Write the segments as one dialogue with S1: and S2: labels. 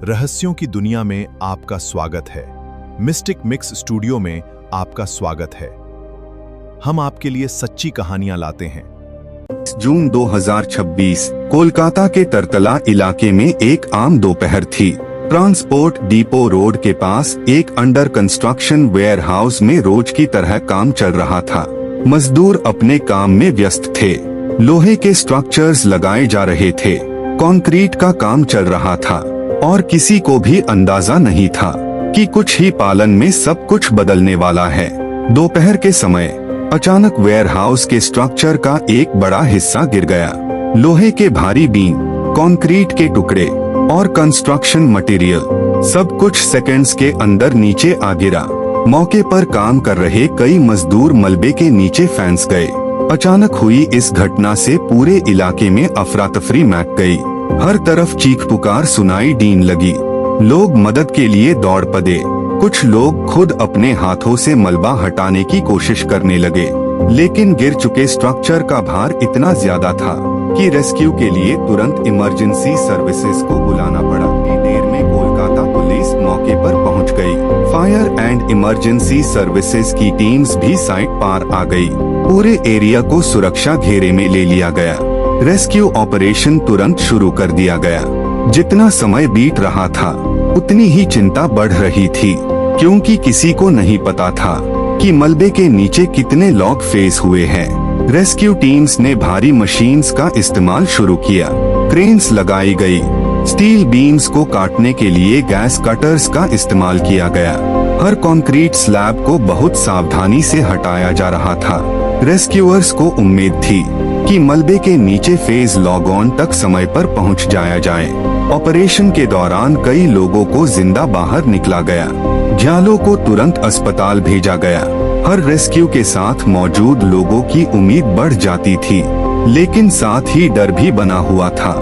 S1: रहस्यों की दुनिया में आपका स्वागत है। मिस्टिक मिक्स स्टूडियो में आपका स्वागत है। हम आपके लिए सच्ची कहानियां लाते हैं।
S2: जून 2026 कोलकाता के तरतला इलाके में एक आम दोपहर थी। ट्रांसपोर्ट डिपो रोड के पास एक अंडर कंस्ट्रक्शन वेयरहाउस में रोज की तरह काम चल रहा था। मजदूर अपने काम में व्यस्त थे। लोहे के स्ट्रक्चर्स लगाए जा रहे थे, कंक्रीट का काम चल रहा था और किसी को भी अंदाजा नहीं था कि कुछ ही पालन में सब कुछ बदलने वाला है। दोपहर के समय अचानक वेयरहाउस के स्ट्रक्चर का एक बड़ा हिस्सा गिर गया। लोहे के भारी बीम, कंक्रीट के टुकड़े और कंस्ट्रक्शन मटेरियल सब कुछ सेकंड्स के अंदर नीचे आ गिरा। मौके पर काम कर रहे कई मजदूर मलबे के नीचे फंस गए। अचानक हुई इस घटना से पूरे इलाके में अफरा तफरी मच गई। हर तरफ चीख पुकार सुनाई देने लगी। लोग मदद के लिए दौड़ पड़े। कुछ लोग खुद अपने हाथों से मलबा हटाने की कोशिश करने लगे, लेकिन गिर चुके स्ट्रक्चर का भार इतना ज्यादा था कि रेस्क्यू के लिए तुरंत इमरजेंसी सर्विसेज को बुलाना पड़ा। देर में कोलकाता पुलिस मौके पर पहुंच गई। फायर एंड इमरजेंसी सर्विसेज की टीम्स भी साइट पर आ गई। पूरे एरिया को सुरक्षा घेरे में ले लिया गया। रेस्क्यू ऑपरेशन तुरंत शुरू कर दिया गया। जितना समय बीत रहा था उतनी ही चिंता बढ़ रही थी, क्योंकि किसी को नहीं पता था कि मलबे के नीचे कितने लोग फेस हुए हैं। रेस्क्यू टीम्स ने भारी मशीन्स का इस्तेमाल शुरू किया। क्रेन्स लगाई गई। स्टील बीम्स को काटने के लिए गैस कटर्स का इस्तेमाल किया गया। हर कंक्रीट स्लैब को बहुत सावधानी से हटाया जा रहा था। रेस्क्यूअर्स को उम्मीद थी कि मलबे के नीचे फेज लॉग ऑन तक समय पर पहुंच जाया जाए। ऑपरेशन के दौरान कई लोगों को जिंदा बाहर निकला गया। घायलों को तुरंत अस्पताल भेजा गया। हर रेस्क्यू के साथ मौजूद लोगों की उम्मीद बढ़ जाती थी, लेकिन साथ ही डर भी बना हुआ था।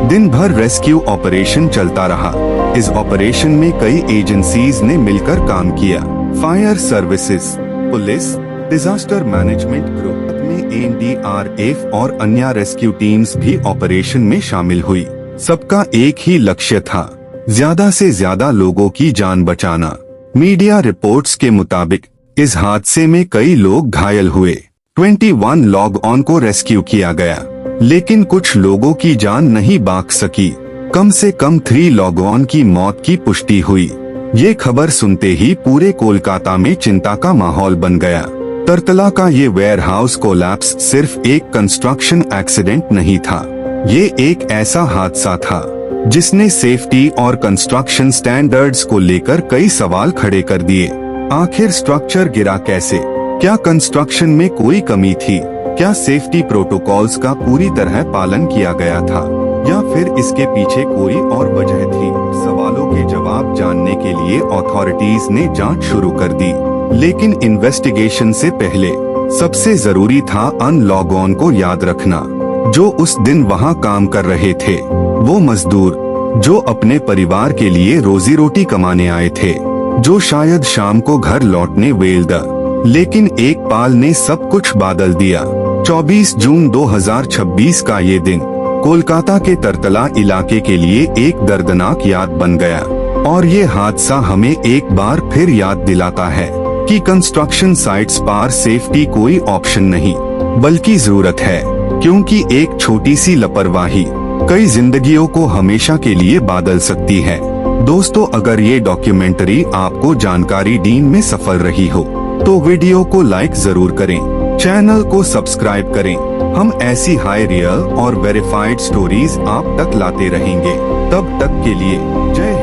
S2: दिन भर रेस्क्यू ऑपरेशन चलता रहा। इस ऑपरेशन में कई एजेंसीज ने मिलकर काम किया। Fire services, police, disaster management group में एनडीआरएफ और अन्य रेस्क्यू टीम्स भी ऑपरेशन में शामिल हुई। सबका एक ही लक्ष्य था, ज्यादा से ज्यादा लोगों की जान बचाना। मीडिया रिपोर्ट्स के मुताबिक इस हादसे में कई लोग घायल हुए। 21 लॉग ऑन को रेस्क्यू किया गया, लेकिन कुछ लोगों की जान नहीं बच सकी। कम से कम 3 लॉग ऑन की मौत की पुष्टि हुई। ये खबर सुनते ही पूरे कोलकाता में चिंता का माहौल बन गया। तरतला का ये वेयरहाउस कोलैप्स सिर्फ एक कंस्ट्रक्शन एक्सीडेंट नहीं था, ये एक ऐसा हादसा था जिसने सेफ्टी और कंस्ट्रक्शन स्टैंडर्ड्स को लेकर कई सवाल खड़े कर दिए। आखिर स्ट्रक्चर गिरा कैसे? क्या कंस्ट्रक्शन में कोई कमी थी? क्या सेफ्टी प्रोटोकॉल्स का पूरी तरह पालन किया गया था, या फिर इसके पीछे कोई और वजह थी? सवालों के जवाब जानने के लिए अथॉरिटीज ने जांच शुरू कर दी, लेकिन इन्वेस्टिगेशन से पहले सबसे जरूरी था अन लॉग ऑन को याद रखना, जो उस दिन वहां काम कर रहे थे। वो मजदूर जो अपने परिवार के लिए रोजी रोटी कमाने आए थे, जो शायद शाम को घर लौटने वेल्दा, लेकिन एक पाल ने सब कुछ बदल दिया। 24 जून 2026 का ये दिन कोलकाता के तरतला इलाके के लिए एक दर्दनाक याद बन गया। और ये हादसा हमें एक बार फिर याद दिलाता है कि कंस्ट्रक्शन साइट्स पर सेफ्टी कोई ऑप्शन नहीं, बल्कि जरूरत है, क्योंकि एक छोटी सी लापरवाही कई जिंदगियों को हमेशा के लिए बदल सकती है। दोस्तों, अगर ये डॉक्यूमेंट्री आपको जानकारी देने में सफल रही हो तो वीडियो को लाइक जरूर करें, चैनल को सब्सक्राइब करें। हम ऐसी हाई रियल और वेरीफाइड स्टोरीज आप तक लाते रहेंगे। तब तक के लिए जय